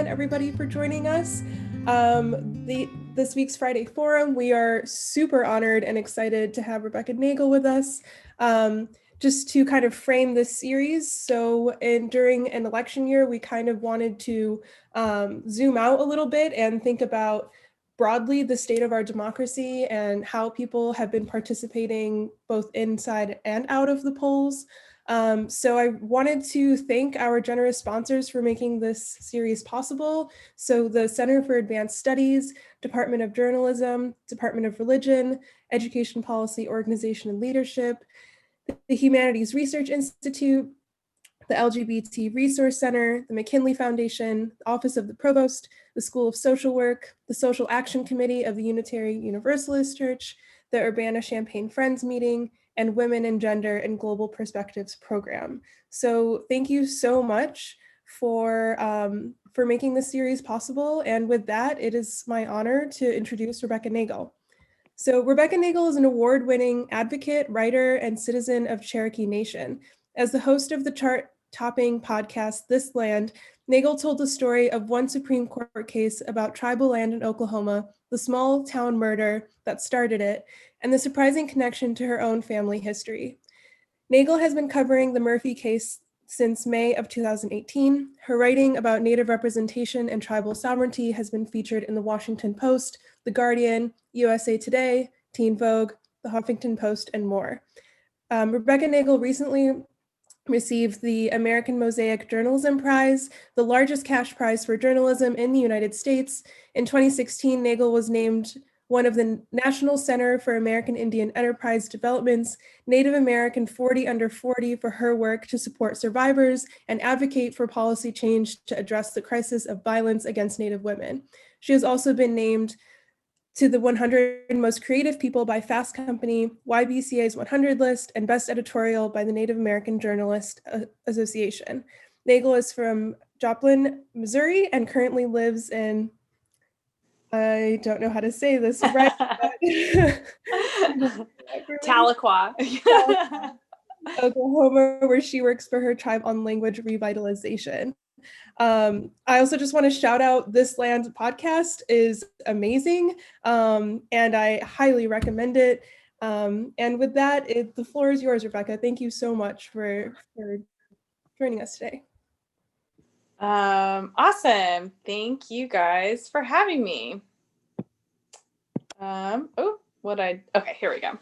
again, everybody, for joining us. This week's Friday Forum, we are super honored and excited to have Rebecca Nagle with us. Just to kind of frame this series, so during an election year, we kind of wanted to zoom out a little bit and think about broadly the state of our democracy and how people have been participating both inside and out of the polls. So I wanted to thank our generous sponsors for making this series possible. So the Center for Advanced Studies, Department of Journalism, Department of Religion, Education Policy Organization and Leadership, the Humanities Research Institute, the LGBT Resource Center, the McKinley Foundation, the Office of the Provost, the School of Social Work, the Social Action Committee of the Unitary Universalist Church, the Urbana-Champaign Friends Meeting, and Women in Gender and Global Perspectives program. So thank you so much for making this series possible. And with that, it is my honor to introduce Rebecca Nagle. So Rebecca Nagle is an award-winning advocate, writer, and citizen of Cherokee Nation. As the host of the chart-topping podcast, This Land, Nagle told the story of one Supreme Court case about tribal land in Oklahoma, the small town murder that started it, and the surprising connection to her own family history. Nagle has been covering the Murphy case since May of 2018. Her writing about Native representation and tribal sovereignty has been featured in the Washington Post, The Guardian, USA Today, Teen Vogue, The Huffington Post, and more. Rebecca Nagle recently received the American Mosaic Journalism Prize, the largest cash prize for journalism in the United States. In 2016, Nagle was named one of the National Center for American Indian Enterprise Development's Native American 40 Under 40 for her work to support survivors and advocate for policy change to address the crisis of violence against Native women. She has also been named to the 100 Most Creative People by Fast Company, YBCA's 100 list, and Best Editorial by the Native American Journalist Association. Nagle is from Joplin, Missouri, and currently lives in, I don't know how to say this right. Tahlequah, Oklahoma, where she works for her tribe on language revitalization. I also just want to shout out This Land podcast is amazing, and I highly recommend it. And with that, the floor is yours, Rebecca. Thank you so much for joining us today. Awesome. Thank you guys for having me. Okay, here we go.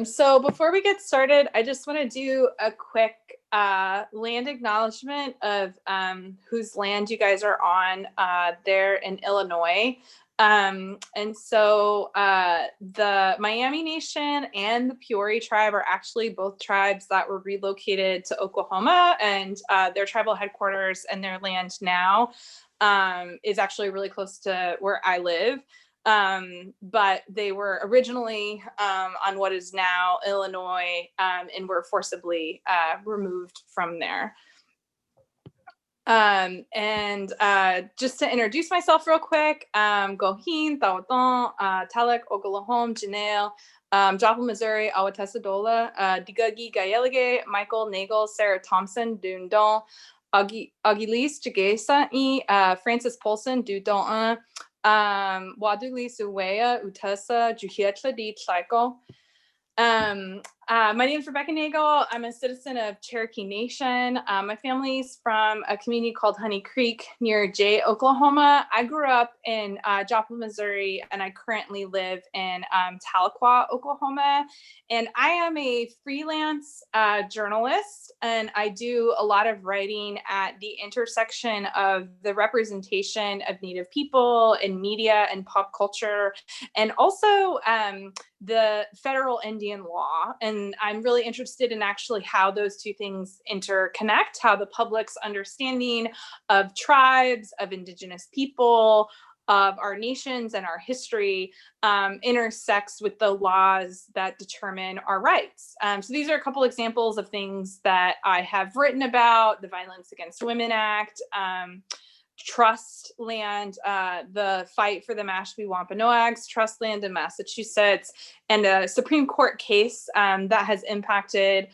So before we get started, I just want to do a quick land acknowledgement of whose land you guys are on there in Illinois. And so the Miami Nation and the Peoria tribe are actually both tribes that were relocated to Oklahoma, and their tribal headquarters and their land now is actually really close to where I live. But they were originally on what is now Illinois, and were forcibly removed from there. And just to introduce myself real quick, Gohin, Tawaton, Talek, Oglahoma, Janelle, Joplin, Missouri, Awatesa-Dola, Digagi, Gayelige, Michael, Nagle, Sarah Thompson, Dundon, Agilis, Jagesa, Francis Polson, Dudon, Waduli Suweya, Utesa, Juhietla Di Tlaiko. My name is Rebecca Nagle. I'm a citizen of Cherokee Nation. My family's from a community called Honey Creek near Jay, Oklahoma. I grew up in Joplin, Missouri, and I currently live in Tahlequah, Oklahoma. And I am a freelance journalist, and I do a lot of writing at the intersection of the representation of Native people in media and pop culture, and also the federal Indian law. And I'm really interested in actually how those two things interconnect, how the public's understanding of tribes, of indigenous people, of our nations and our history intersects with the laws that determine our rights. So these are a couple examples of things that I have written about: the Violence Against Women Act, trust land, the fight for the Mashpee Wampanoags trust land in Massachusetts, and a Supreme Court case that has impacted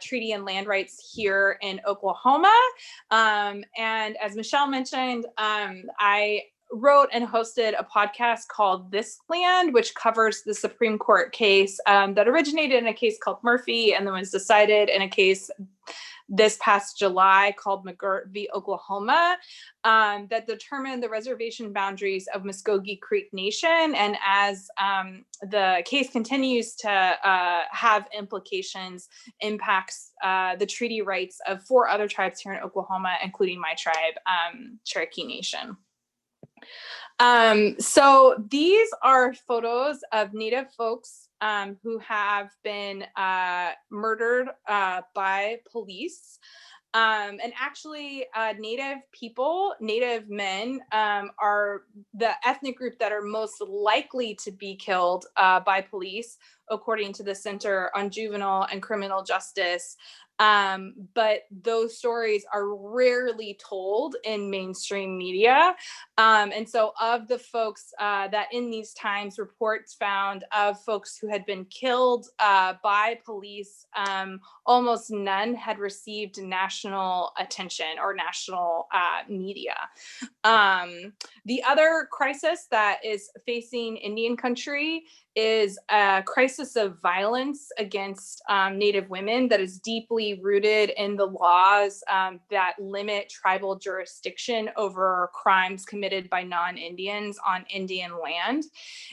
treaty and land rights here in Oklahoma. And as Michelle mentioned, I wrote and hosted a podcast called This Land, which covers the Supreme Court case that originated in a case called Murphy and then was decided in a case this past July called McGirt v. Oklahoma, that determined the reservation boundaries of Muskogee Creek Nation. And as the case continues to have implications, impacts the treaty rights of 4 other tribes here in Oklahoma, including my tribe, Cherokee Nation. So these are photos of Native folks who have been murdered by police. And actually, Native people, Native men, are the ethnic group that are most likely to be killed by police, according to the Center on Juvenile and Criminal Justice. But those stories are rarely told in mainstream media. And so of the folks that in these times reports found of folks who had been killed by police, almost none had received national attention or national media. The other crisis that is facing Indian country is a crisis of violence against Native women that is deeply rooted in the laws that limit tribal jurisdiction over crimes committed by non-Indians on Indian land.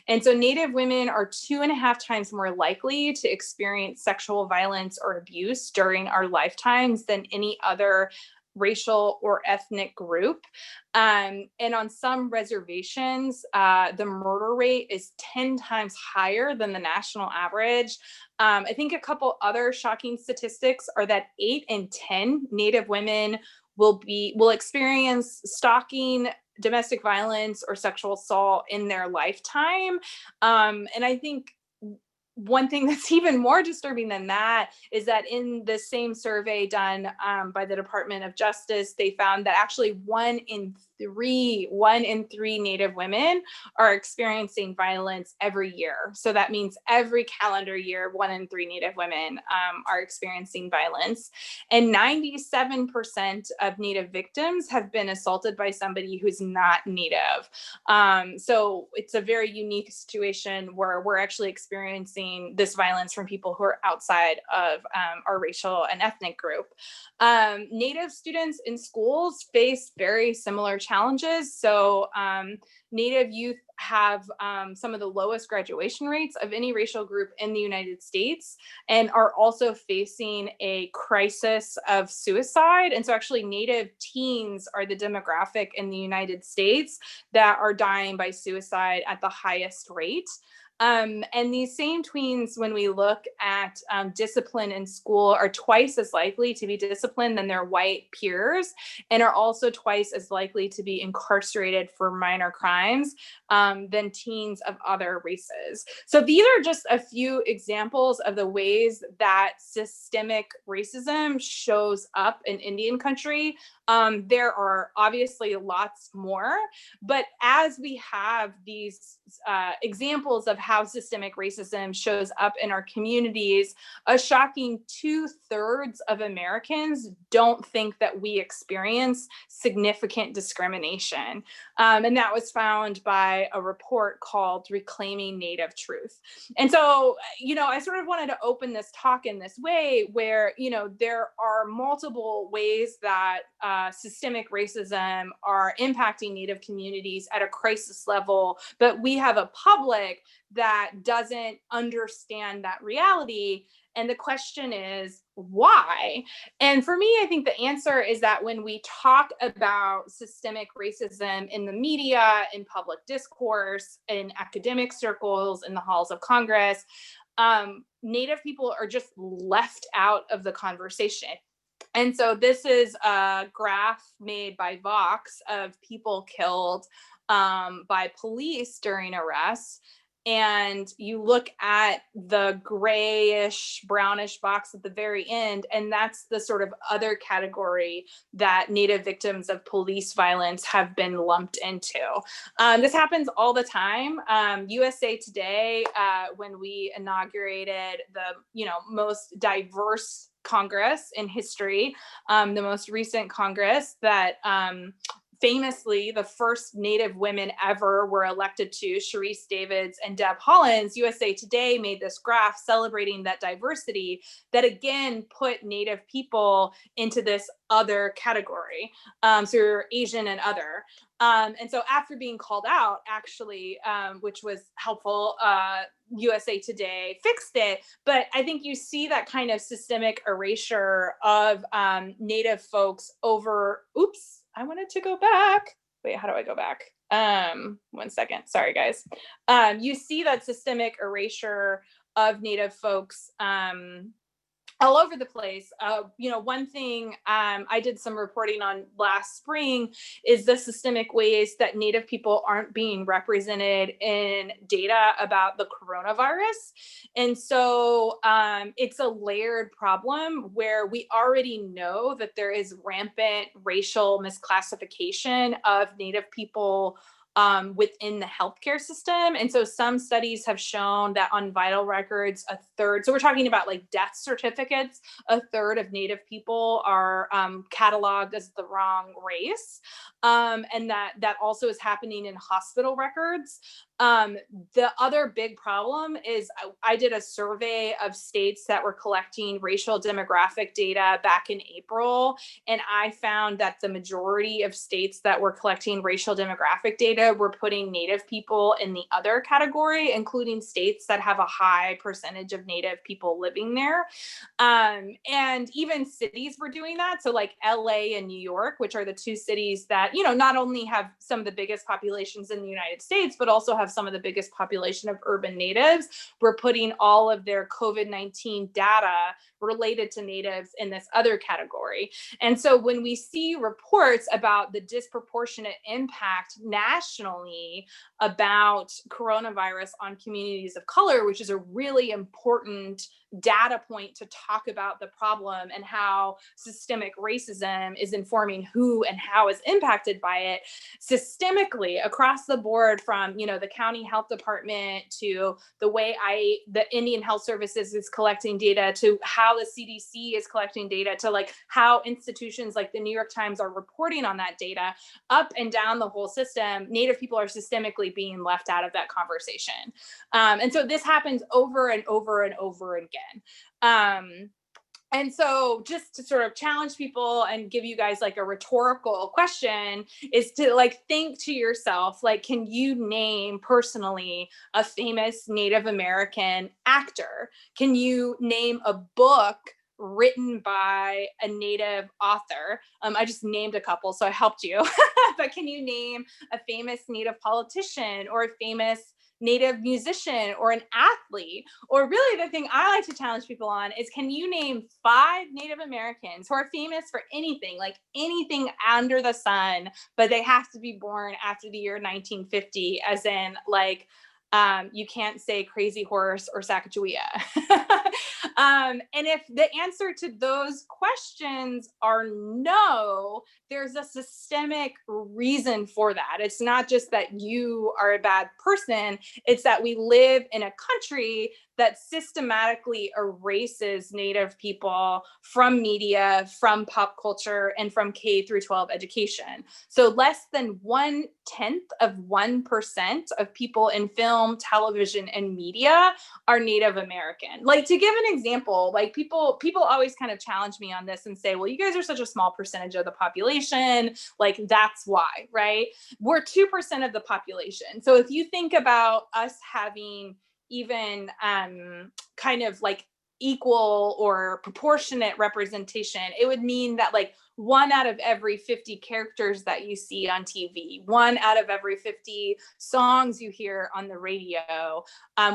And so Native women are 2.5 times more likely to experience sexual violence or abuse during our lifetimes than any other racial or ethnic group. And on some reservations, the murder rate is 10 times higher than the national average. I think a couple other shocking statistics are that 8 in 10 Native women will experience stalking, domestic violence, or sexual assault in their lifetime. And I think one thing that's even more disturbing than that is that in the same survey done by the Department of Justice, they found that actually 1 in 3 Native women are experiencing violence every year. So that means every calendar year, 1 in 3 Native women are experiencing violence. And 97% of Native victims have been assaulted by somebody who's not Native. So it's a very unique situation where we're actually experiencing this violence from people who are outside of our racial and ethnic group. Native students in schools face very similar challenges. So Native youth have some of the lowest graduation rates of any racial group in the United States and are also facing a crisis of suicide. And so actually Native teens are the demographic in the United States that are dying by suicide at the highest rate. And these same tweens, when we look at discipline in school, are twice as likely to be disciplined than their white peers, and are also twice as likely to be incarcerated for minor crimes than teens of other races. So these are just a few examples of the ways that systemic racism shows up in Indian country. There are obviously lots more, but as we have these examples of how systemic racism shows up in our communities, a shocking 2/3 of Americans don't think that we experience significant discrimination. And that was found by a report called Reclaiming Native Truth. And so, I sort of wanted to open this talk in this way where, there are multiple ways that systemic racism are impacting Native communities at a crisis level, but we have a public that doesn't understand that reality. And the question is, why? And for me, I think the answer is that when we talk about systemic racism in the media, in public discourse, in academic circles, in the halls of Congress, Native people are just left out of the conversation. And so this is a graph made by Vox of people killed by police during arrests. and you look at the grayish, brownish box at the very end, and that's the sort of other category that Native victims of police violence have been lumped into. This happens all the time. USA Today, when we inaugurated the most diverse Congress in history, the most recent Congress that famously the first Native women ever were elected to, Sharice Davids and Deb Hollins, USA Today made this graph celebrating that diversity that again put Native people into this other category. So you're Asian and other. And so after being called out, actually, which was helpful, USA Today fixed it. But I think you see that kind of systemic erasure of Native folks over, oops, I wanted to go back. Wait, how do I go back? 1 second. Sorry, guys. You see that systemic erasure of Native folks all over the place. One thing I did some reporting on last spring is the systemic ways that Native people aren't being represented in data about the coronavirus. And so it's a layered problem where we already know that there is rampant racial misclassification of Native people within the healthcare system. And so some studies have shown that on vital records, a third, so we're talking about like death certificates, a third of Native people are cataloged as the wrong race. And that also is happening in hospital records. The other big problem is I did a survey of states that were collecting racial demographic data back in April, and I found that the majority of states that were collecting racial demographic data were putting Native people in the other category, including states that have a high percentage of Native people living there. And even cities were doing that. So like LA and New York, which are the two cities that, not only have some of the biggest populations in the United States, but also have some of the biggest population of urban natives, were putting all of their COVID-19 data related to natives in this other category. And so when we see reports about the disproportionate impact nationally about coronavirus on communities of color, which is a really important data point to talk about the problem and how systemic racism is informing who and how is impacted by it systemically across the board, from the county health department to the way the Indian Health Services is collecting data, to how the CDC is collecting data, to like how institutions like the New York Times are reporting on that data, up and down the whole system. Native people are systemically being left out of that conversation. And so this happens over and over and over again. And so just to sort of challenge people and give you guys like a rhetorical question is to like think to yourself, like, can you name personally a famous Native American actor? Can you name a book written by a Native author? I just named a couple, so I helped you. But can you name a famous Native politician or a famous Native musician or an athlete? Or really the thing I like to challenge people on is, can you name 5 Native Americans who are famous for anything, like anything under the sun, but they have to be born after the year 1950, as in like, you can't say Crazy Horse or Sacagawea. And if the answer to those questions are no, there's a systemic reason for that. It's not just that you are a bad person, it's that we live in a country that systematically erases Native people from media, from pop culture, and from K through 12 education. So less than 0.1% of people in film, television, and media are Native American. Like, to give an example, like people always kind of challenge me on this and say, well, you guys are such a small percentage of the population, like that's why, right? We're 2% of the population. So if you think about us having even kind of like equal or proportionate representation, it would mean that like 1 out of every 50 characters that you see on TV, 1 out of every 50 songs you hear on the radio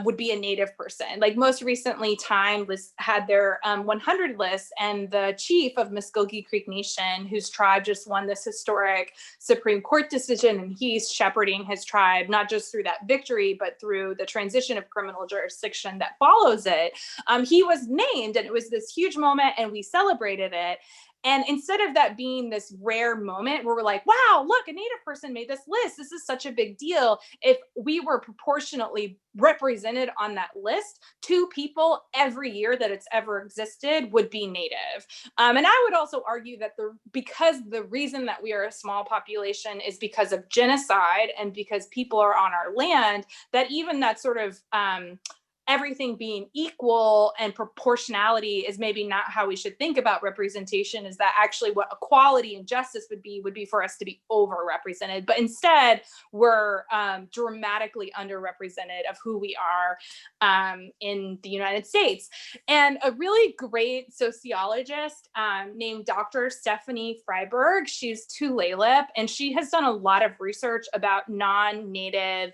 would be a Native person. Like most recently, Time had their 100 list, and the chief of Muskogee Creek Nation, whose tribe just won this historic Supreme Court decision, and he's shepherding his tribe, not just through that victory, but through the transition of criminal jurisdiction that follows it. He was named, and it was this huge moment, and we celebrated it. And instead of that being this rare moment where we're like, wow, look, a Native person made this list, this is such a big deal. If we were proportionately represented on that list, 2 people every year that it's ever existed would be Native. And I would also argue that because the reason that we are a small population is because of genocide and because people are on our land, that even that sort of everything being equal and proportionality is maybe not how we should think about representation. Is that actually what equality and justice would be for us to be overrepresented. But instead, we're dramatically underrepresented of who we are in the United States. And a really great sociologist named Dr. Stephanie Freiberg, she's Tulalip, and she has done a lot of research about non-Native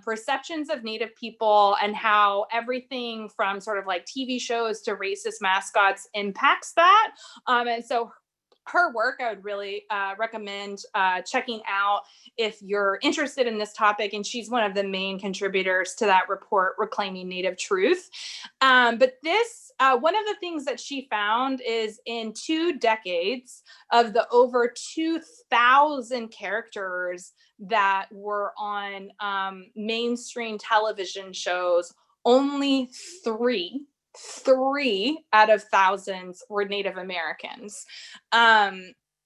perceptions of Native people and how everything from sort of like TV shows to racist mascots impacts that. And so her work, I would really recommend checking out if you're interested in this topic. And she's one of the main contributors to that report, Reclaiming Native Truth. But this, one of the things that she found is in 2 decades of the over 2,000 characters that were on mainstream television shows, only 3 out of thousands were Native Americans.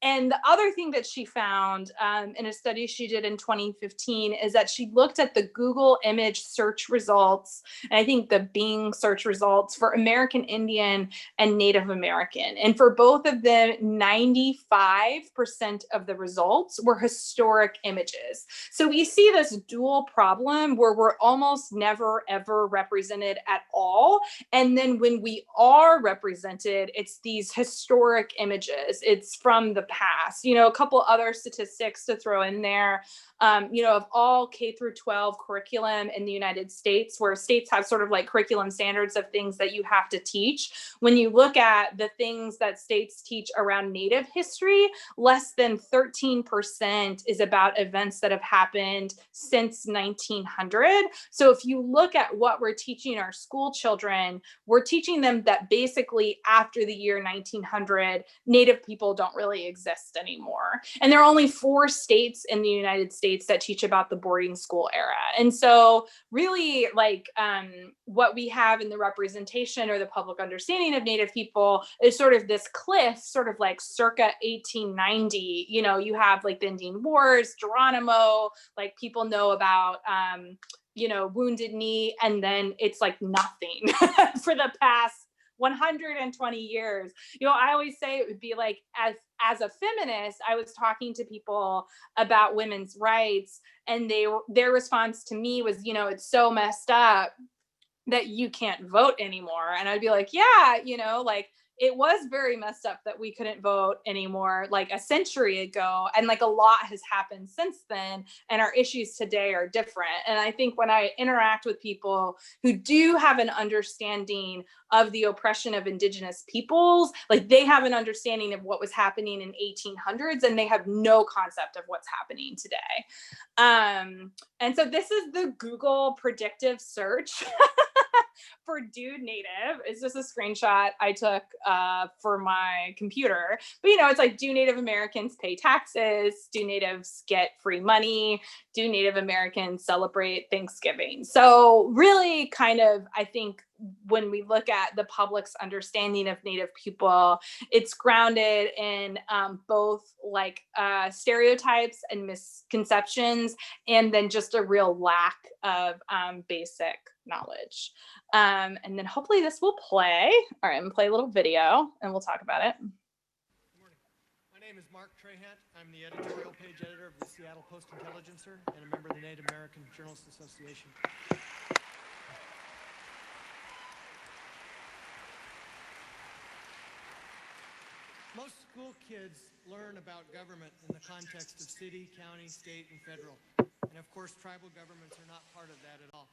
And the other thing that she found in a study she did in 2015 is that she looked at the Google image search results, and I think the Bing search results for American Indian and Native American. And for both of them, 95% of the results were historic images. So we see this dual problem where we're almost never, ever represented at all. And then when we are represented, it's these historic images. It's from the past. You know, a couple other statistics to throw in there. You know, of all K through 12 curriculum in the United States, where states have sort of like curriculum standards of things that you have to teach, when you look at the things that states teach around Native history, less than 13% is about events that have happened since 1900. So if you look at what we're teaching our school children, we're teaching them that basically after the year 1900, Native people don't really exist anymore. And there are only 4 states in the United States that teach about the boarding school era. And so really like what we have in the representation or the public understanding of Native people is sort of this cliff, sort of like circa 1890. You know, you have like the Indian Wars, Geronimo, like people know about you know, Wounded Knee, and then it's like nothing for the past 120 years. You know, I always say it would be like, as a feminist, I was talking to people about women's rights, and their response to me was, you know, it's so messed up that you can't vote anymore. And I'd be like, yeah, you know, like it was very messed up that we couldn't vote anymore like a century ago. And like a lot has happened since then. And our issues today are different. And I think when I interact with people who do have an understanding of the oppression of indigenous peoples, like they have an understanding of what was happening in 1800s, and they have no concept of what's happening today. And so this is the Google predictive search for Dude Native. It's just a screenshot I took for my computer. But, you know, it's like, do Native Americans pay taxes? Do Natives get free money? Do Native Americans celebrate Thanksgiving? So really kind of, I think, when we look at the public's understanding of Native people, it's grounded in both like stereotypes and misconceptions, and then just a real lack of basic knowledge. And then hopefully this will play. All right, I'm gonna play a little video and we'll talk about it. Good morning. My name is Mark Trahant. I'm the editorial page editor of the Seattle Post-Intelligencer and a member of the Native American Journalists Association. Most school kids learn about government in the context of city, county, state, and federal. And of course, tribal governments are not part of that at all.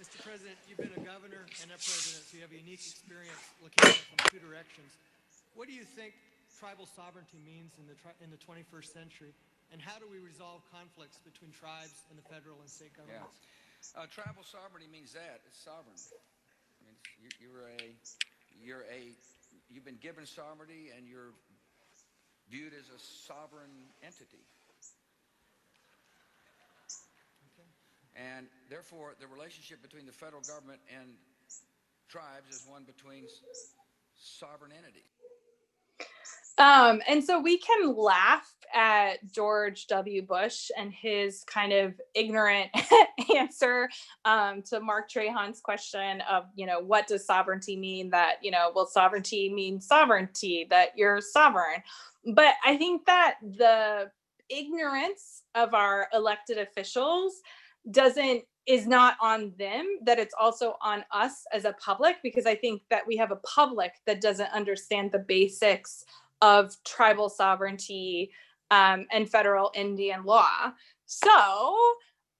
Mr. President, you've been a governor and a president, so you have a unique experience looking at it from two directions. What do you think tribal sovereignty means in the 21st century? And how do we resolve conflicts between tribes and the federal and state governments? Yeah. Tribal sovereignty means that it's sovereign. I mean, you've been given sovereignty, and you're viewed as a sovereign entity. Okay. And therefore, the relationship between the federal government and tribes is one between sovereign entities. And so we can laugh at George W. Bush and his kind of ignorant answer to Mark Trahant's question of, what does sovereignty mean? That, well, sovereignty means sovereignty, that you're sovereign. But I think that the ignorance of our elected officials is not on them, that it's also on us as a public, because I think that we have a public that doesn't understand the basics of tribal sovereignty and federal Indian law. So,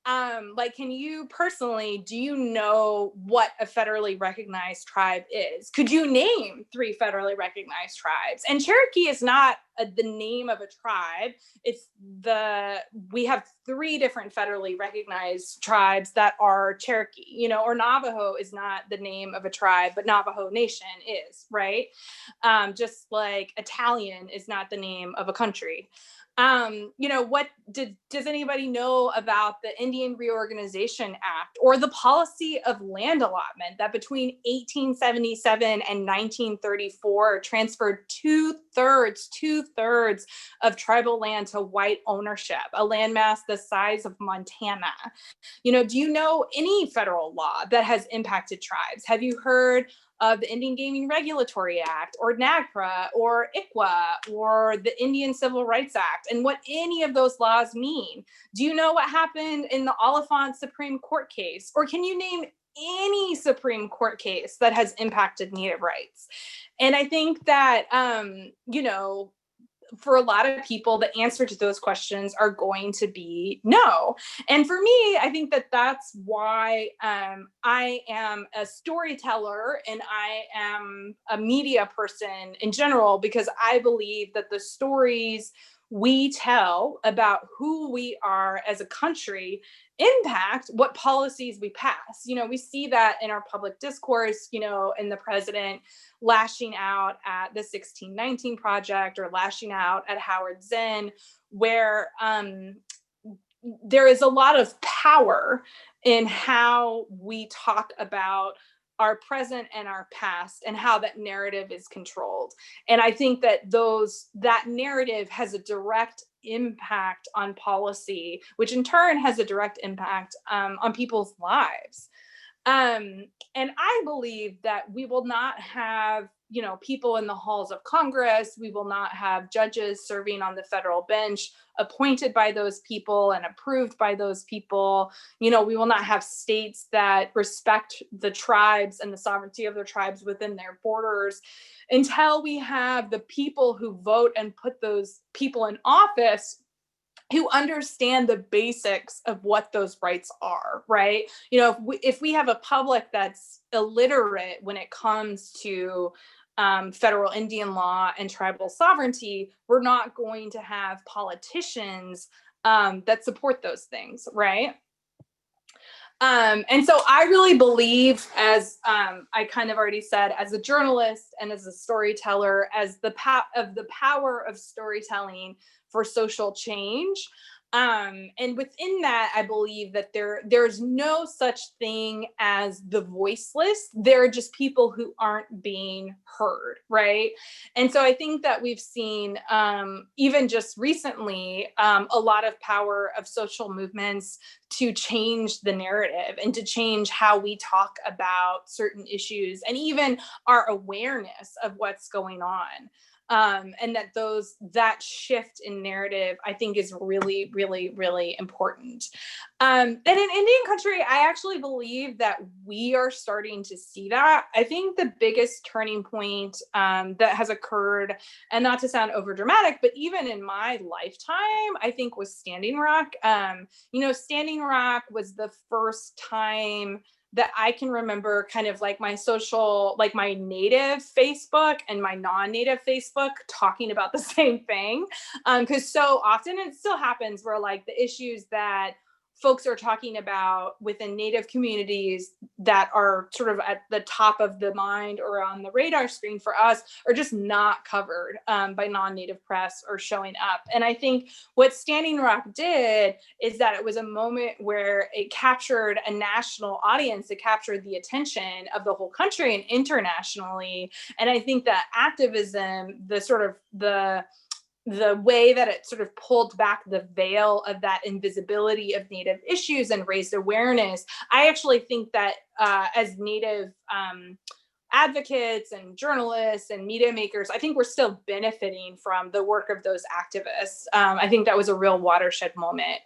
can you personally, do you know what a federally recognized tribe is? Could you name 3 federally recognized tribes? And Cherokee is not the name of a tribe. We have 3 different federally recognized tribes that are Cherokee, or Navajo is not the name of a tribe, but Navajo Nation is, right? Just like Italian is not the name of a country. Does anybody know about the Indian Reorganization Act or the policy of land allotment that between 1877 and 1934 transferred two-thirds of tribal land to white ownership, a landmass the size of Montana? Do you know any federal law that has impacted tribes? Have you heard of the Indian Gaming Regulatory Act or NAGPRA or ICWA or the Indian Civil Rights Act and what any of those laws mean? Do you know what happened in the Oliphant Supreme Court case? Or can you name any Supreme Court case that has impacted Native rights? And I think that, for a lot of people, the answer to those questions are going to be no. And for me, I think that that's why I am a storyteller and I am a media person in general, because I believe that the stories we tell about who we are as a country impact what policies we pass. We see that in our public discourse, in the president lashing out at the 1619 Project or lashing out at Howard Zinn, where there is a lot of power in how we talk about our present and our past and how that narrative is controlled. And I think that that narrative has a direct impact on policy, which in turn has a direct impact on people's lives. And I believe that we will not have, people in the halls of Congress. We will not have judges serving on the federal bench appointed by those people and approved by those people. We will not have states that respect the tribes and the sovereignty of their tribes within their borders until we have the people who vote and put those people in office who understand the basics of what those rights are, right? If we have a public that's illiterate when it comes to federal Indian law and tribal sovereignty, we're not going to have politicians that support those things, right? And so I really believe, as I kind of already said, as a journalist and as a storyteller, as the power of storytelling for social change. And within that, I believe that there's no such thing as the voiceless. There are just people who aren't being heard, right? And so I think that we've seen, even just recently, a lot of power of social movements to change the narrative and to change how we talk about certain issues and even our awareness of what's going on. And that shift in narrative, I think, is really, really, really important. And in Indian country, I actually believe that we are starting to see that. I think the biggest turning point that has occurred, and not to sound over dramatic, but even in my lifetime, I think was Standing Rock. Standing Rock was the first time that I can remember kind of like my social, like my native Facebook and my non-native Facebook talking about the same thing. Because so often it still happens where like the issues that folks are talking about within Native communities that are sort of at the top of the mind or on the radar screen for us are just not covered by non-Native press or showing up. And I think what Standing Rock did is that it was a moment where it captured a national audience, it captured the attention of the whole country and internationally. And I think that activism, the way that it sort of pulled back the veil of that invisibility of Native issues and raised awareness. I actually think that as Native advocates and journalists and media makers, I think we're still benefiting from the work of those activists. I think that was a real watershed moment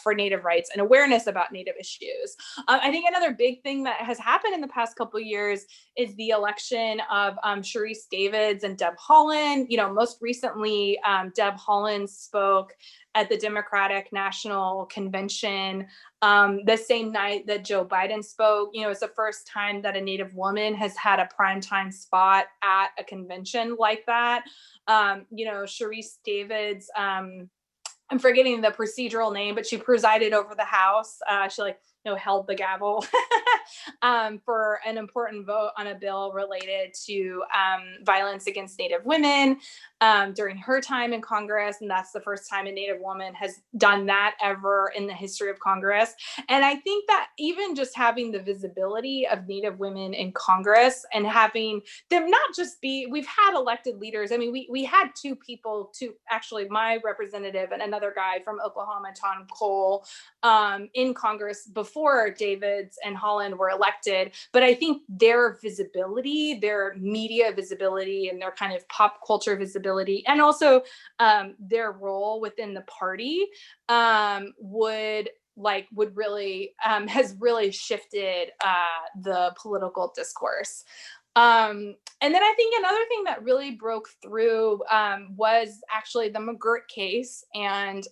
for Native rights and awareness about Native issues. I think another big thing that has happened in the past couple of years is the election of Sharice Davids and Deb Haaland. Most recently, Deb Haaland spoke at the Democratic National Convention the same night that Joe Biden spoke. It's the first time that a Native woman has had a primetime spot at a convention like that. Sharice Davids, I'm forgetting the procedural name, but she presided over the House. She held the gavel for an important vote on a bill related to violence against Native women during her time in Congress. And that's the first time a Native woman has done that ever in the history of Congress. And I think that even just having the visibility of Native women in Congress and having them not just be, we've had elected leaders. I mean, we had two actually my representative and another guy from Oklahoma, Tom Cole, in Congress before Davids and Haaland were elected. But I think their visibility, their media visibility, and their kind of pop culture visibility, and also their role within the party would really has really shifted the political discourse. And then I think another thing that really broke through was actually the McGirt case and,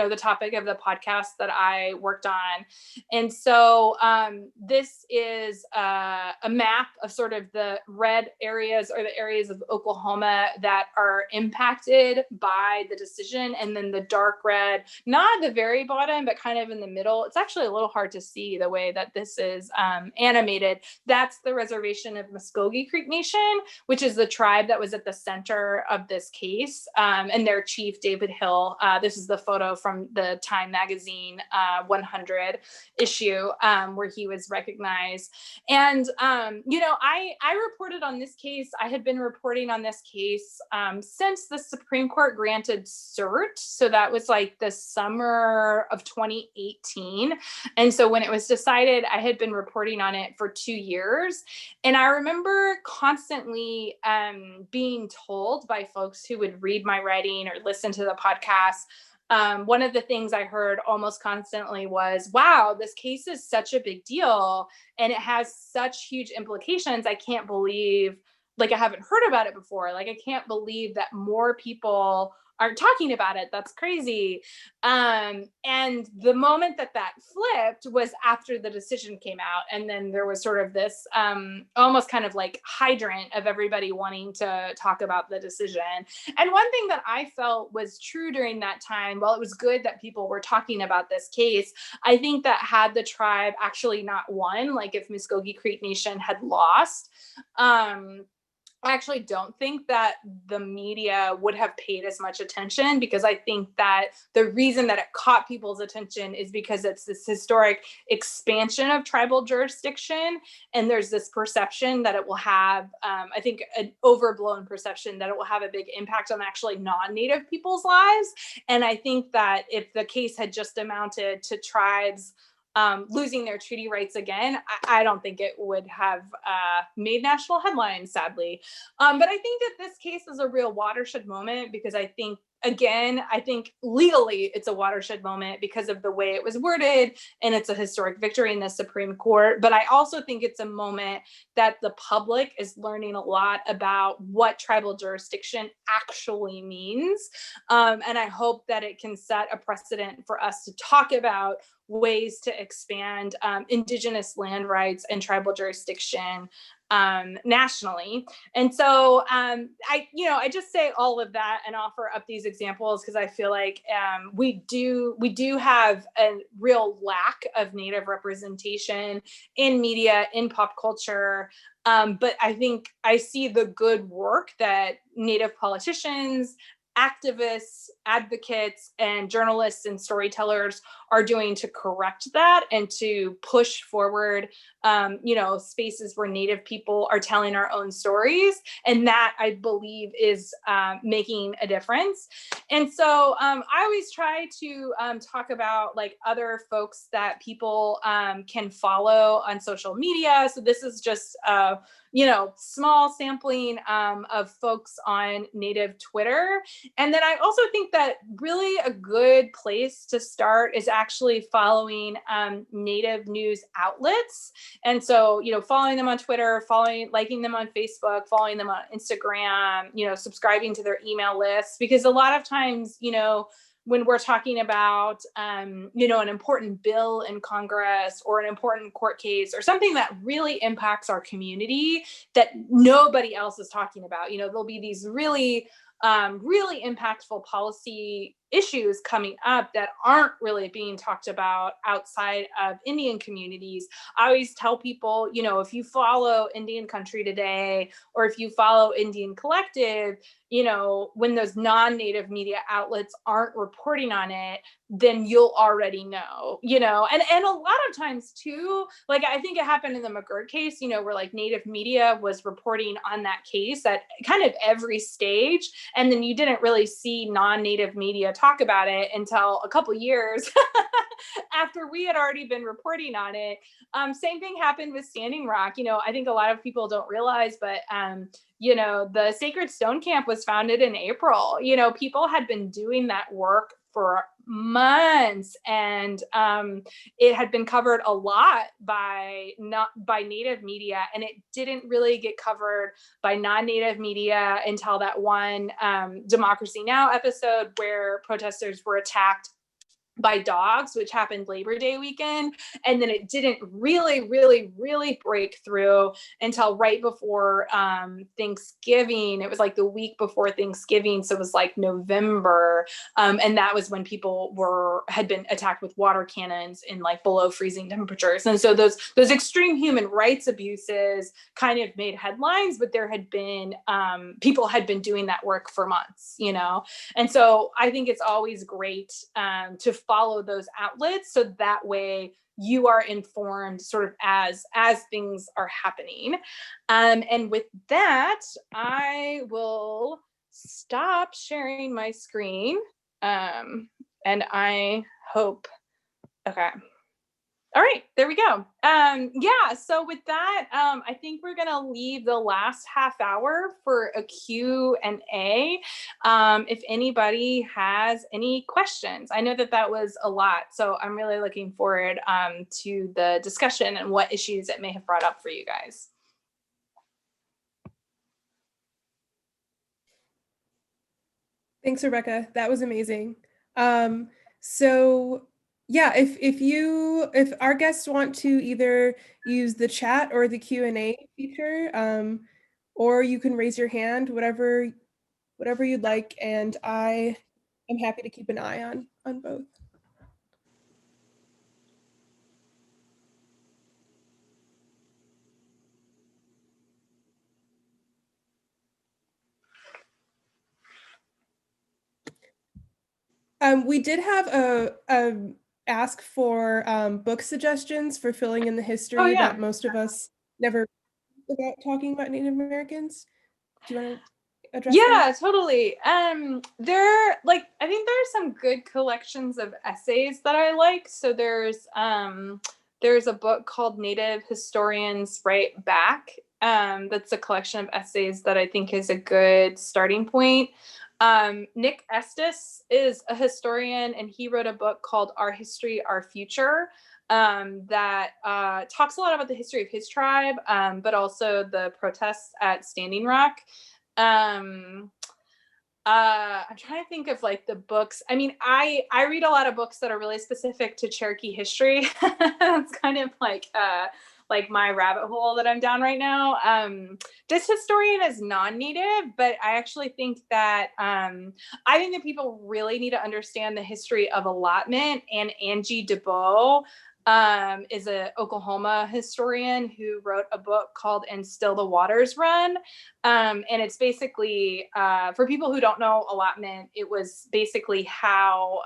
the topic of the podcast that I worked on. And so this is a map of sort of the red areas or the areas of Oklahoma that are impacted by the decision. And then the dark red, not at the very bottom, but kind of in the middle. It's actually a little hard to see the way that this is animated. That's the reservation of Muskogee Creek Nation, which is the tribe that was at the center of this case, and their chief, David Hill. This is the photo from the Time Magazine 100 issue where he was recognized. And, I reported on this case. I had been reporting on this case since the Supreme Court granted cert. So that was like the summer of 2018. And so when it was decided, I had been reporting on it for 2 years. And I remember constantly being told by folks who would read my writing or listen to the podcast. One of the things I heard almost constantly was, wow, this case is such a big deal and it has such huge implications. I can't believe, I haven't heard about it before. I can't believe that more people aren't talking about it. That's crazy. And the moment that flipped was after the decision came out. And then there was sort of this almost kind of like hydrant of everybody wanting to talk about the decision. And one thing that I felt was true during that time, while it was good that people were talking about this case, I think that had the tribe actually not won, if Muskogee Creek Nation had lost, I actually don't think that the media would have paid as much attention, because I think that the reason that it caught people's attention is because it's this historic expansion of tribal jurisdiction. And there's this perception that it will have, I think, an overblown perception that it will have a big impact on actually non-Native people's lives. And I think that if the case had just amounted to tribes losing their treaty rights again, I don't think it would have made national headlines, sadly. But I think that this case is a real watershed moment, because I think, again, I think legally it's a watershed moment because of the way it was worded, and it's a historic victory in the Supreme Court. But I also think it's a moment that the public is learning a lot about what tribal jurisdiction actually means. And I hope that it can set a precedent for us to talk about ways to expand indigenous land rights and tribal jurisdiction nationally. And so I just say all of that and offer up these examples because I feel like we do have a real lack of Native representation in media, in pop culture. But I think I see the good work that Native politicians, activists, advocates, and journalists and storytellers are doing to correct that and to push forward, spaces where Native people are telling our own stories. And that, I believe, is making a difference. And so I always try to talk about like other folks that people can follow on social media. So this is just small sampling of folks on Native Twitter. And then I also think that really a good place to start is actually following Native news outlets. And so, following them on Twitter, liking them on Facebook, following them on Instagram, subscribing to their email lists, because a lot of times, when we're talking about, an important bill in Congress or an important court case or something that really impacts our community that nobody else is talking about, there'll be these really impactful policy issues coming up that aren't really being talked about outside of Indian communities. I always tell people, if you follow Indian Country Today or if you follow Indian Collective, when those non-Native media outlets aren't reporting on it, then you'll already know, and a lot of times too, like I think it happened in the McGirt case, where like Native media was reporting on that case at kind of every stage. And then you didn't really see non-Native media talk about it until a couple years after we had already been reporting on it. Same thing happened with Standing Rock. I think a lot of people don't realize, but the Sacred Stone Camp was founded in April. People had been doing that work for months, and it had been covered a lot by Native media, and it didn't really get covered by non-Native media until that one Democracy Now! Episode where protesters were attacked by dogs, which happened Labor Day weekend. And then it didn't really, really, really break through until right before Thanksgiving. It was like the week before Thanksgiving. So it was like November. And that was when people had been attacked with water cannons in like below freezing temperatures. And so those extreme human rights abuses kind of made headlines, but there had been, people had been doing that work for months, And so I think it's always great to follow those outlets, so that way you are informed sort of as things are happening. And with that, I will stop sharing my screen. And I hope, okay. All right, there we go. So with that, I think we're gonna leave the last half hour for a Q&A. If anybody has any questions, I know that was a lot, so I'm really looking forward to the discussion and what issues it may have brought up for you guys. Thanks, Rebecca. That was amazing. So yeah, if our guests want to either use the chat or the Q&A feature, or you can raise your hand, whatever you'd like, and I am happy to keep an eye on both. We did have a ask for book suggestions for filling in the Oh, history yeah. that most of us never about talking about Native Americans. Do you want to address that? Yeah, totally. There, like, I think there's some good collections of essays that I like. So there's a book called Native Historians Write Back. That's a collection of essays that I think is a good starting point. Nick Estes is a historian, and he wrote a book called Our History, Our Future, that talks a lot about the history of his tribe, but also the protests at Standing Rock. I'm trying to think of like the books. I mean, I read a lot of books that are really specific to Cherokee history. It's kind of like my rabbit hole that I'm down right now. This historian is non-native, but I actually think that I think that people really need to understand the history of allotment. And Angie DeBow is an Oklahoma historian who wrote a book called And Still the Waters Run. And it's basically, for people who don't know allotment, it was basically how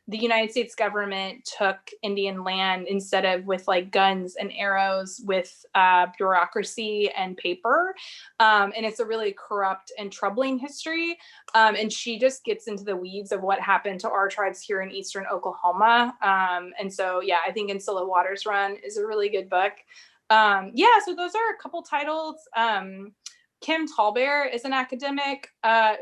the United States government took Indian land instead of with like guns and arrows, with bureaucracy and paper. And it's a really corrupt and troubling history. And she just gets into the weeds of what happened to our tribes here in Eastern Oklahoma. And so, yeah, I think And Still the Waters Run is a really good book. Yeah, so those are a couple titles. Kim Tallbear is an academic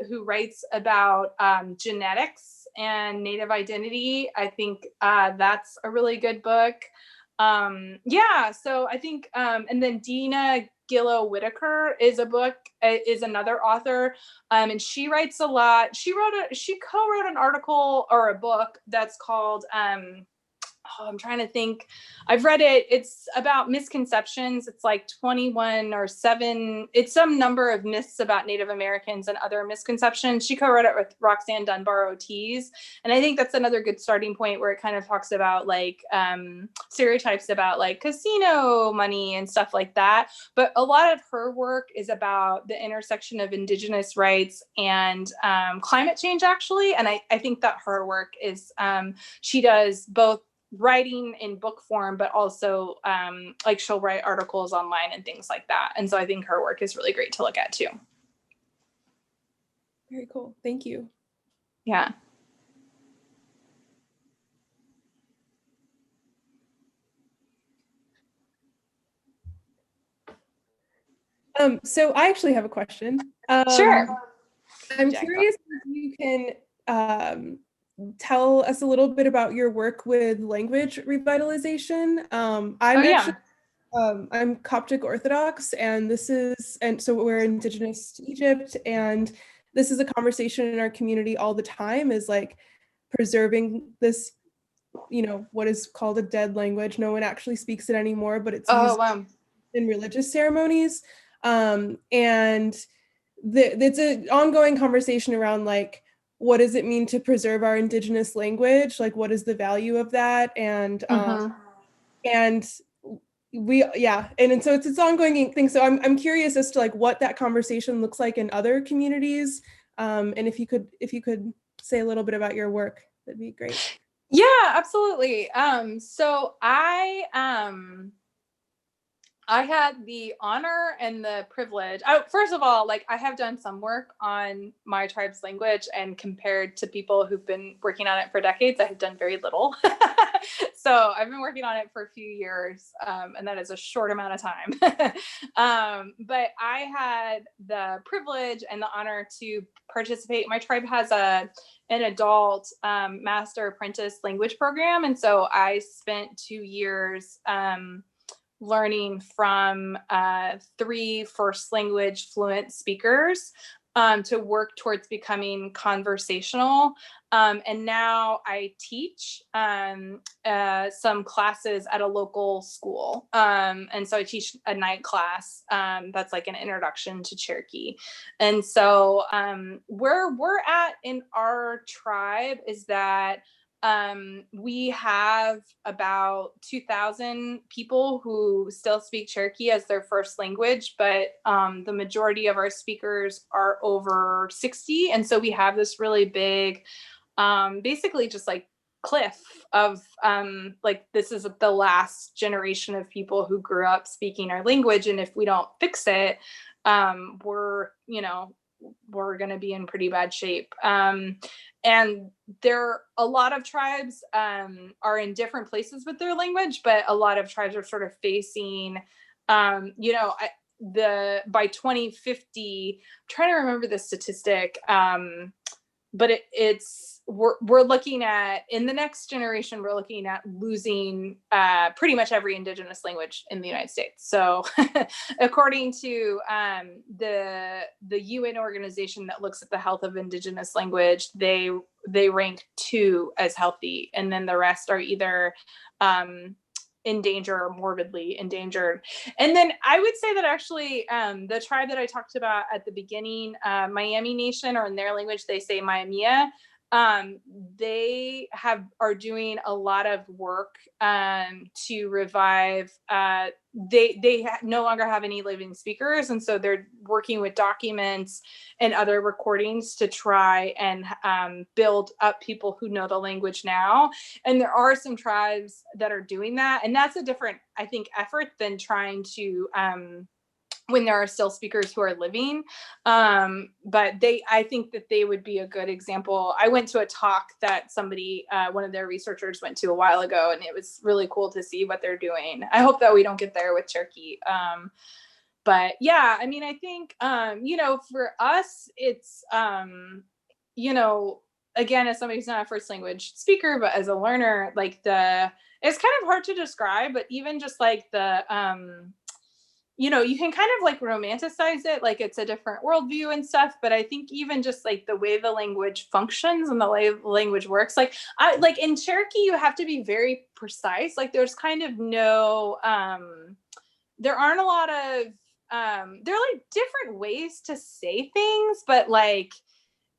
who writes about genetics and Native identity. I think that's a really good book. Yeah, so I think, and then Dina Gillow Whitaker is another author, and she writes a lot. She co-wrote an article or a book that's called I'm trying to think. I've read it. It's about misconceptions. It's like 21 or 7. It's some number of myths about Native Americans and other misconceptions. She co-wrote it with Roxanne Dunbar Ortiz. And I think that's another good starting point where it kind of talks about like stereotypes about like casino money and stuff like that. But a lot of her work is about the intersection of indigenous rights and climate change, actually. And I think that her work is, she does both writing in book form, but also like she'll write articles online and things like that. And so I think her work is really great to look at too. Very cool. Thank you. Yeah. So I actually have a question. Sure. I'm curious if you can tell us a little bit about your work with language revitalization. I'm Coptic Orthodox, and so we're indigenous to Egypt, and this is a conversation in our community all the time, is like preserving this, what is called a dead language. No one actually speaks it anymore, but it's used in religious ceremonies. And it's an ongoing conversation around like, what does it mean to preserve our indigenous language? Like, what is the value of that? And so it's an ongoing thing. So I'm curious as to like what that conversation looks like in other communities. And if you could say a little bit about your work, that'd be great. Yeah, absolutely. So I had the honor and the privilege. First of all, like I have done some work on my tribe's language, and compared to people who've been working on it for decades, I have done very little. So I've been working on it for a few years, and that is a short amount of time. But I had the privilege and the honor to participate. My tribe has an adult master apprentice language program, and so I spent 2 years learning from 3 first language fluent speakers to work towards becoming conversational. And now I teach some classes at a local school. And so I teach a night class that's like an introduction to Cherokee. And so where we're at in our tribe is that we have about 2,000 people who still speak Cherokee as their first language, but the majority of our speakers are over 60. And so we have this really big basically just like cliff of like, this is the last generation of people who grew up speaking our language, and if we don't fix it, we're going to be in pretty bad shape. And a lot of tribes are in different places with their language, but a lot of tribes are sort of facing by 2050, I'm trying to remember the statistic, but we're looking at, in the next generation, we're looking at losing pretty much every indigenous language in the United States. So according to the UN organization that looks at the health of indigenous language, they rank 2 as healthy, and then the rest are either in danger or morbidly endangered. And then I would say that actually the tribe that I talked about at the beginning, Miami Nation, or in their language they say Miamia, they are doing a lot of work to revive. They no longer have any living speakers, and so they're working with documents and other recordings to try and build up people who know the language now. And there are some tribes that are doing that, and that's a different, I think, effort than trying to when there are still speakers who are living. But I think that they would be a good example. I went to a talk that somebody, one of their researchers went to a while ago, and it was really cool to see what they're doing. I hope that we don't get there with Cherokee. But yeah, I mean, I think, for us, it's, again, as somebody who's not a first language speaker, but as a learner, like it's kind of hard to describe, but even just like you can kind of like romanticize it, like it's a different worldview and stuff. But I think even just like the way the language functions and the way the language works, like in Cherokee, you have to be very precise. Like there's kind of no, there aren't a lot of, there are like different ways to say things, but like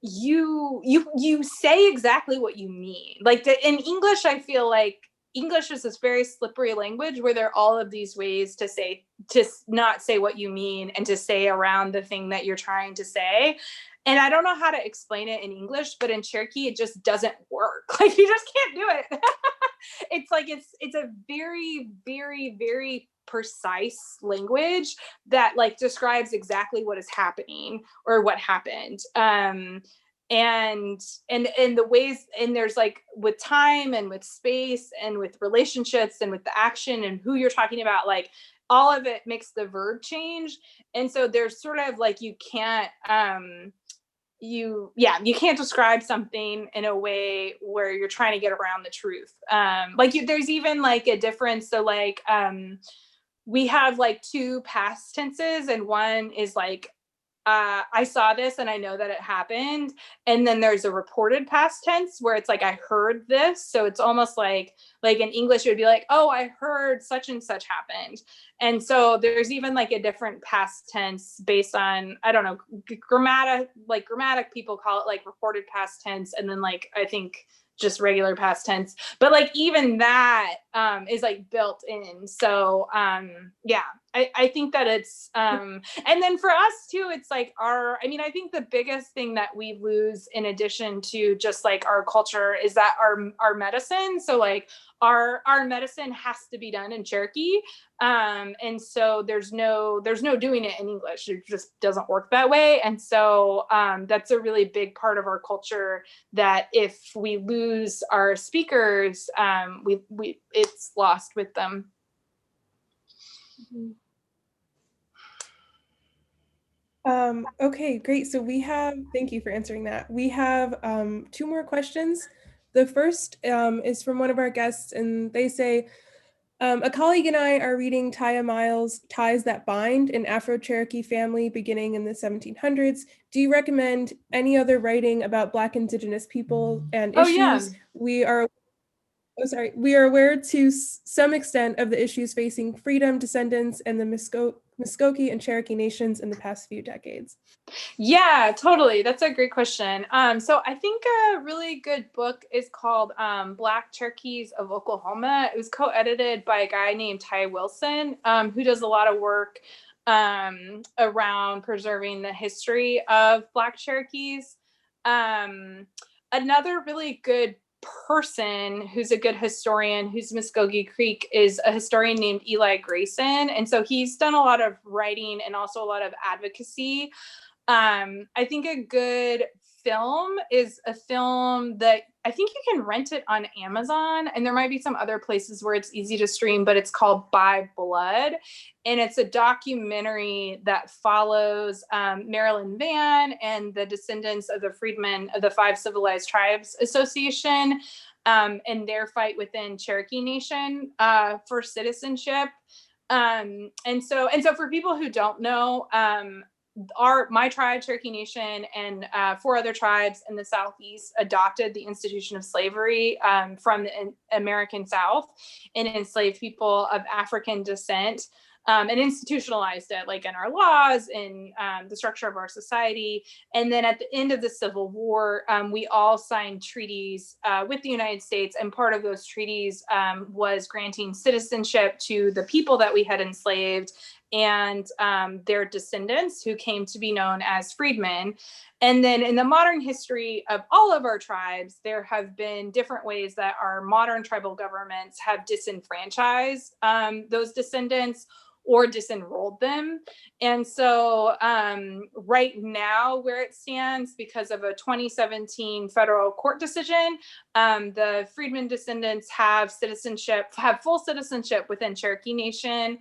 you say exactly what you mean. Like in English, I feel like English is this very slippery language where there are all of these ways to not say what you mean and to say around the thing that you're trying to say. And I don't know how to explain it in English, but in Cherokee, it just doesn't work. Like you just can't do it. It's like, it's a very, very, very precise language that like describes exactly what is happening or what happened. And the ways, and there's like with time and with space and with relationships and with the action and who you're talking about, like all of it makes the verb change. And so there's sort of like, you can't describe something in a way where you're trying to get around the truth. There's even like a difference. So like we have like 2 past tenses, and one is like I saw this and I know that it happened. And then there's a reported past tense where it's like, I heard this. So it's almost like in English, it would be like, oh, I heard such and such happened. And so there's even like a different past tense based on, I don't know, grammatic people call it like reported past tense. And then like, I think just regular past tense, but like even that is like built in. So I think that it's and then for us too, it's like I think the biggest thing that we lose in addition to just like our culture is that our medicine. So like our medicine has to be done in Cherokee. And so there's no doing it in English. It just doesn't work that way. And so that's a really big part of our culture, that if we lose our speakers, it's lost with them. Okay, great. So thank you for answering that. We have 2 more questions. The first is from one of our guests, and they say, a colleague and I are reading Taya Miles' Ties That Bind, an Afro-Cherokee family beginning in the 1700s. Do you recommend any other writing about Black Indigenous people and issues? Yeah. We are aware to some extent of the issues facing freedom descendants and the Muskogee and Cherokee nations in the past few decades. Yeah, totally. That's a great question. So I think a really good book is called Black Cherokees of Oklahoma. It was co-edited by a guy named Ty Wilson, who does a lot of work around preserving the history of Black Cherokees. another really good person who's a good historian who's Muskogee Creek is a historian named Eli Grayson. And so he's done a lot of writing and also a lot of advocacy. I think a good film is a film that I think you can rent it on Amazon, and there might be some other places where it's easy to stream, but it's called By Blood. And it's a documentary that follows Marilyn Van and the descendants of the freedmen of the Five Civilized Tribes Association and their fight within Cherokee Nation for citizenship. And so for people who don't know, my tribe, Cherokee Nation, and 4 other tribes in the Southeast adopted the institution of slavery from the American South and enslaved people of African descent and institutionalized it, like in our laws, in the structure of our society. And then at the end of the Civil War, we all signed treaties with the United States, and part of those treaties was granting citizenship to the people that we had enslaved and their descendants, who came to be known as freedmen. And then in the modern history of all of our tribes, there have been different ways that our modern tribal governments have disenfranchised those descendants or disenrolled them. And so right now, where it stands, because of a 2017 federal court decision, the freedmen descendants have full citizenship within Cherokee Nation.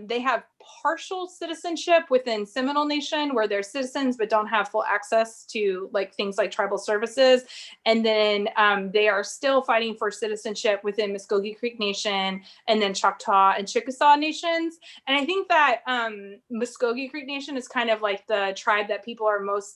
They have partial citizenship within Seminole Nation, where they're citizens but don't have full access to like things like tribal services. And then they are still fighting for citizenship within Muskogee Creek Nation, and then Choctaw and Chickasaw nations. And I think that Muskogee Creek Nation is kind of like the tribe that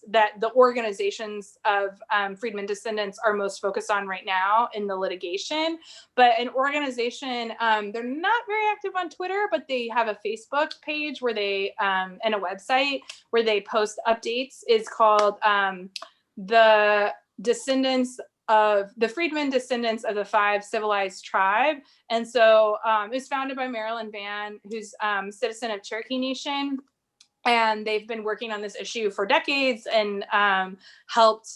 that the organizations of freedmen descendants are most focused on right now in the litigation. But an organization, they're not very active on Twitter, but they have a Facebook page where they and a website where they post updates, is called the freedmen descendants of the Five Civilized Tribe. And so it was founded by Marilyn Van, who's citizen of Cherokee Nation. And they've been working on this issue for decades and helped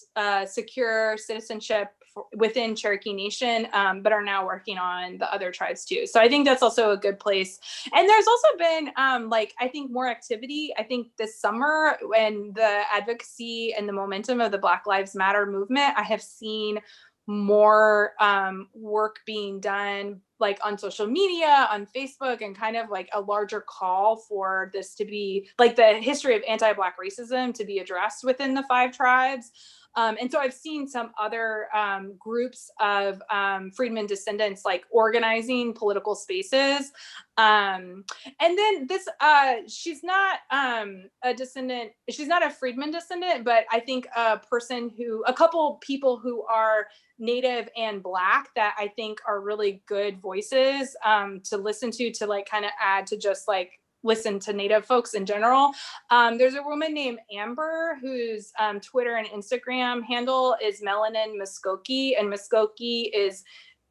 secure citizenship within Cherokee Nation, but are now working on the other tribes too. So I think that's also a good place. And there's also been I think more activity. I think this summer, when the advocacy and the momentum of the Black Lives Matter movement, I have seen more work being done like on social media, on Facebook, and kind of like a larger call for this to be like the history of anti-Black racism to be addressed within the 5 tribes. And so I've seen some other groups of freedmen descendants like organizing political spaces. And then this, she's not a descendant, she's not a freedman descendant, but I think a couple people who are Native and Black that I think are really good voices to listen to like kind of add to just like listen to Native folks in general. There's a woman named Amber whose Twitter and Instagram handle is Melanin Muskoke, and Muskoke is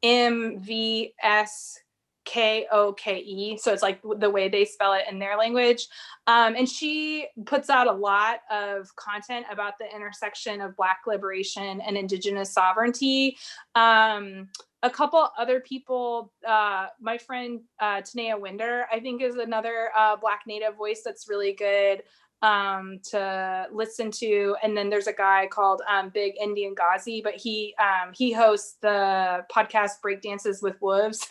MVSKOKE. So it's like the way they spell it in their language. And she puts out a lot of content about the intersection of Black liberation and indigenous sovereignty. A couple other people, my friend Tanea Winder, I think, is another Black Native voice that's really good to listen to. And then there's a guy called Big Indian Ghazi, but he hosts the podcast Breakdances with Wolves.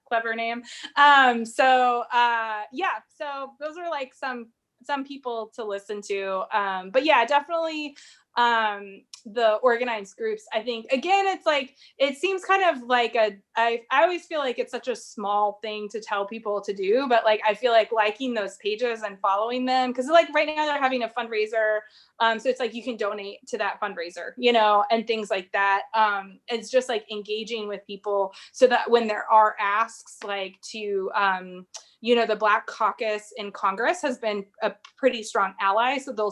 Clever name. So those are like some people to listen to. But yeah, definitely the organized groups. I think again, it's like, it seems kind of like I always feel like it's such a small thing to tell people to do, but like I feel like liking those pages and following them, because like right now they're having a fundraiser, so it's like you can donate to that fundraiser, and things like that. It's just like engaging with people so that when there are asks like to the Black Caucus in Congress has been a pretty strong ally. So there'll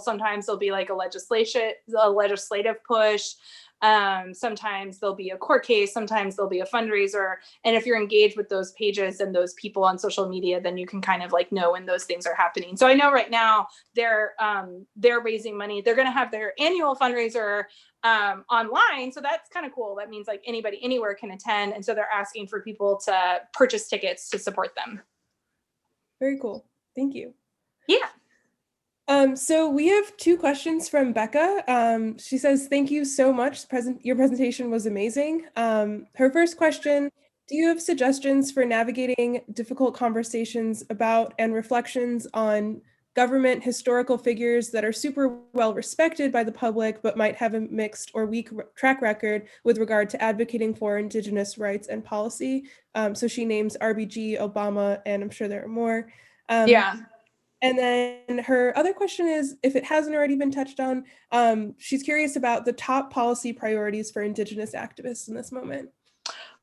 be like a legislative push. Sometimes there'll be a court case, sometimes there'll be a fundraiser. And if you're engaged with those pages and those people on social media, then you can kind of like know when those things are happening. So I know right now they're raising money. They're going to have their annual fundraiser online. So that's kind of cool. That means like anybody anywhere can attend. And so they're asking for people to purchase tickets to support them. Very cool. Thank you. Yeah. So we have two questions from Becca. She says, thank you so much. Your presentation was amazing. Her first question, do you have suggestions for navigating difficult conversations about and reflections on government historical figures that are super well respected by the public, but might have a mixed or weak track record with regard to advocating for indigenous rights and policy? So she names RBG, Obama, and I'm sure there are more. Yeah. And then her other question is, if it hasn't already been touched on, she's curious about the top policy priorities for indigenous activists in this moment.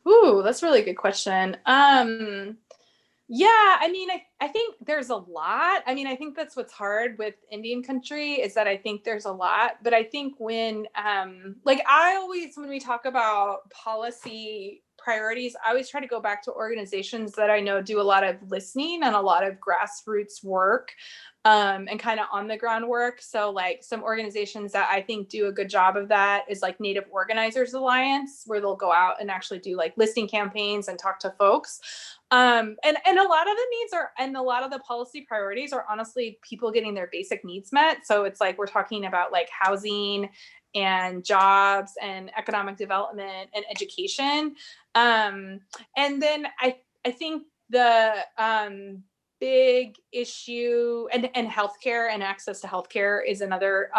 Ooh, that's a really good question. Yeah, I mean, I think there's a lot. I mean, I think that's what's hard with Indian country is that I think there's a lot. But I think when, like I always, when we talk about policy priorities, I always try to go back to organizations that I know do a lot of listening and a lot of grassroots work and kind of on the ground work. So like some organizations that I think do a good job of that is like Native Organizers Alliance, where they'll go out and actually do like listening campaigns and talk to folks. And a lot of the needs are, and a lot of the policy priorities are honestly people getting their basic needs met. So it's like, we're talking about like housing and jobs and economic development and education. And then I think the big issue and healthcare and access to healthcare is another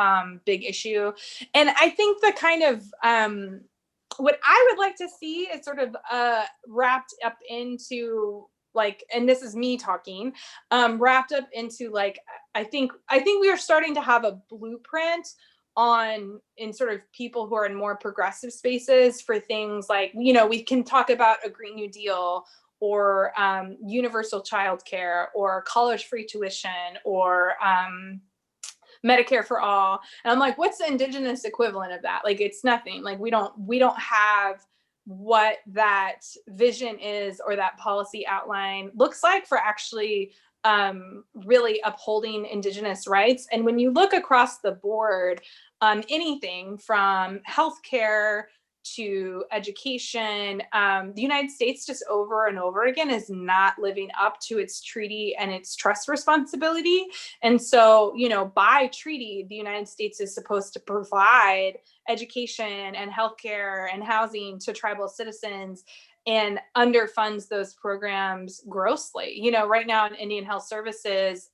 big issue. And I think the kind of what I would like to see is sort of wrapped up into like, and this is me talking, wrapped up into like, I think we are starting to have a blueprint on in sort of people who are in more progressive spaces for things like, you know, we can talk about a Green New Deal or universal childcare or college free tuition or Medicare for all. And I'm like, what's the indigenous equivalent of that? Like, it's nothing. Like, we don't have what that vision is or that policy outline looks like for actually really upholding indigenous rights. And when you look across the board, anything from healthcare to education, the United States just over and over again is not living up to its treaty and its trust responsibility. And so, you know, by treaty, the United States is supposed to provide education and healthcare and housing to tribal citizens and underfunds those programs grossly. You know, right now in Indian Health Services,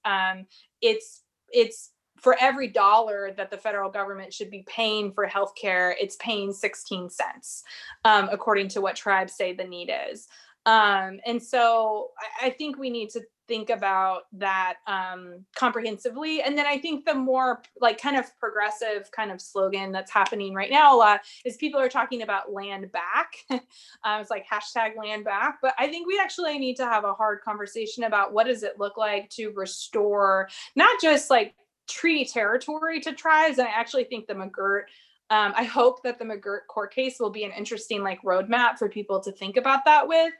it's for every dollar that the federal government should be paying for healthcare, it's paying 16 cents, according to what tribes say the need is. And so I think we need to think about that comprehensively. And then I think the more like kind of progressive kind of slogan that's happening right now a lot is people are talking about land back. It's like hashtag land back. But I think we actually need to have a hard conversation about what does it look like to restore not just like treaty territory to tribes. And I actually think the McGirt, I hope that the McGirt court case will be an interesting like roadmap for people to think about that with.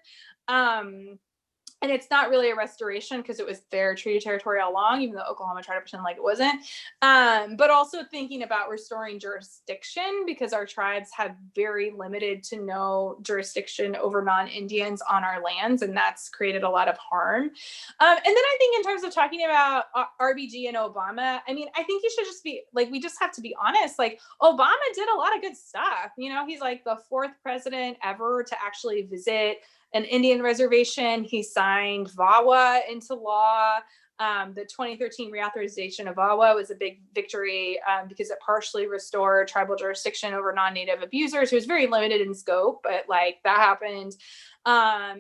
And it's not really a restoration because it was their treaty territory all along, even though Oklahoma tried to pretend like it wasn't. But also thinking about restoring jurisdiction because our tribes have very limited to no jurisdiction over non-Indians on our lands, and that's created a lot of harm. And then I think in terms of talking about RBG and Obama, I mean, I think you should just be like, we just have to be honest. Like Obama did a lot of good stuff. You know, he's like the 4th president ever to actually visit an Indian reservation. He signed VAWA into law. The 2013 reauthorization of VAWA was a big victory because it partially restored tribal jurisdiction over non-native abusers. It was very limited in scope, but like that happened.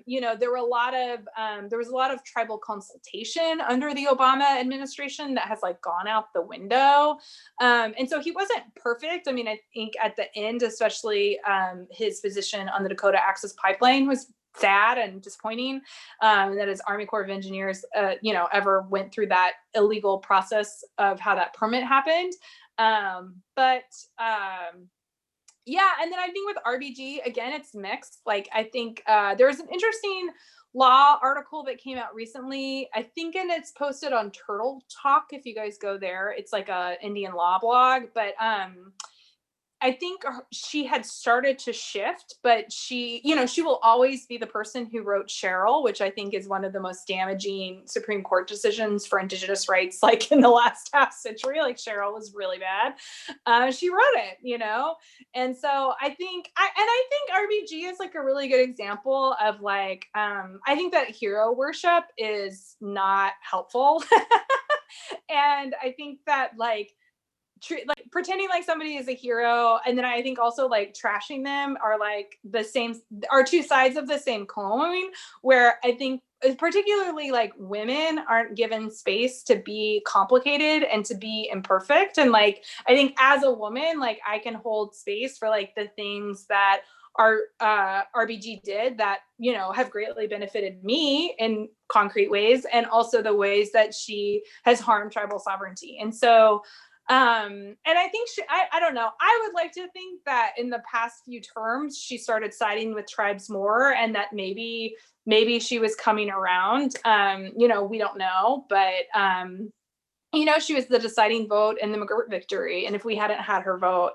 You know, there was a lot of tribal consultation under the Obama administration that has like gone out the window. And so he wasn't perfect. I mean, I think at the end, especially his position on the Dakota Access Pipeline was sad and disappointing that his Army Corps of Engineers, you know, ever went through that illegal process of how that permit happened. Yeah, and then I think with RBG, again, it's mixed. Like, I think there was an interesting law article that came out recently. I think, and it's posted on Turtle Talk. If you guys go there, it's like a Indian law blog. But I think she had started to shift, but she, she will always be the person who wrote Cheryl, which I think is one of the most damaging Supreme Court decisions for indigenous rights, like in the last half century. Like, Cheryl was really bad. She wrote it, and so I think RBG is like a really good example of like, I think that hero worship is not helpful. And I think that like pretending like somebody is a hero, and then I think also like trashing them are two sides of the same coin, where I think particularly like women aren't given space to be complicated and to be imperfect. And like, I think as a woman, like I can hold space for like the things that our RBG did that, have greatly benefited me in concrete ways, and also the ways that she has harmed tribal sovereignty. And so and I think I don't know. I would like to think that in the past few terms, she started siding with tribes more, and that maybe she was coming around. We don't know, but she was the deciding vote in the McGirt victory. And if we hadn't had her vote,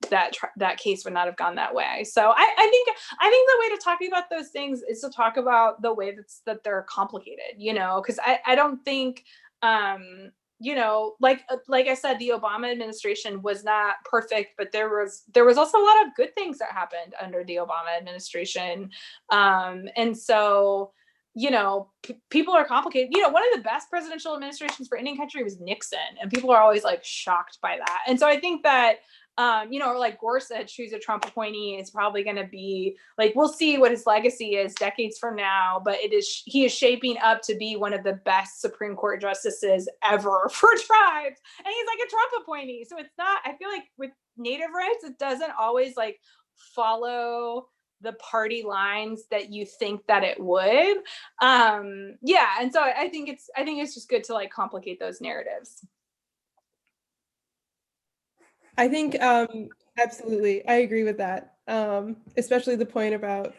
that case would not have gone that way. So I think the way to talk about those things is to talk about the way that they're complicated, because I don't think, like I said, the Obama administration was not perfect, but there was also a lot of good things that happened under the Obama administration. And so, people are complicated. One of the best presidential administrations for Indian country was Nixon, and people are always like shocked by that. And so I think that, or like Gorsuch, who's a Trump appointee, is probably going to be like, we'll see what his legacy is decades from now, but he is shaping up to be one of the best Supreme Court justices ever for tribes. And he's like a Trump appointee. So it's not, I feel like with Native rights, it doesn't always like follow the party lines that you think that it would. And so I think it's just good to like complicate those narratives. I think absolutely, I agree with that. Especially the point about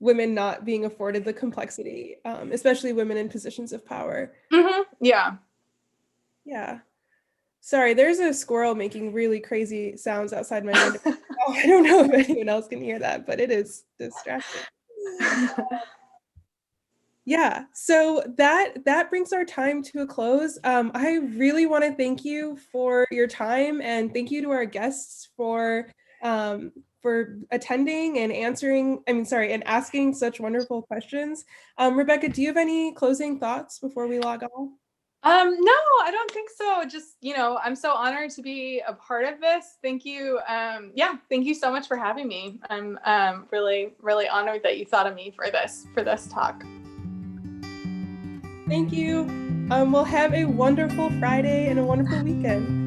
women not being afforded the complexity, especially women in positions of power. Mm-hmm. Yeah. Yeah. Sorry, there's a squirrel making really crazy sounds outside my window. I don't know if anyone else can hear that, but it is distracting. Yeah, so that brings our time to a close. I really want to thank you for your time, and thank you to our guests for attending and asking such wonderful questions. Rebecca, do you have any closing thoughts before we log off? No, I don't think so. Just, I'm so honored to be a part of this. Thank you. Thank you so much for having me. I'm really, really honored that you thought of me for this talk. Thank you. We'll have a wonderful Friday and a wonderful weekend.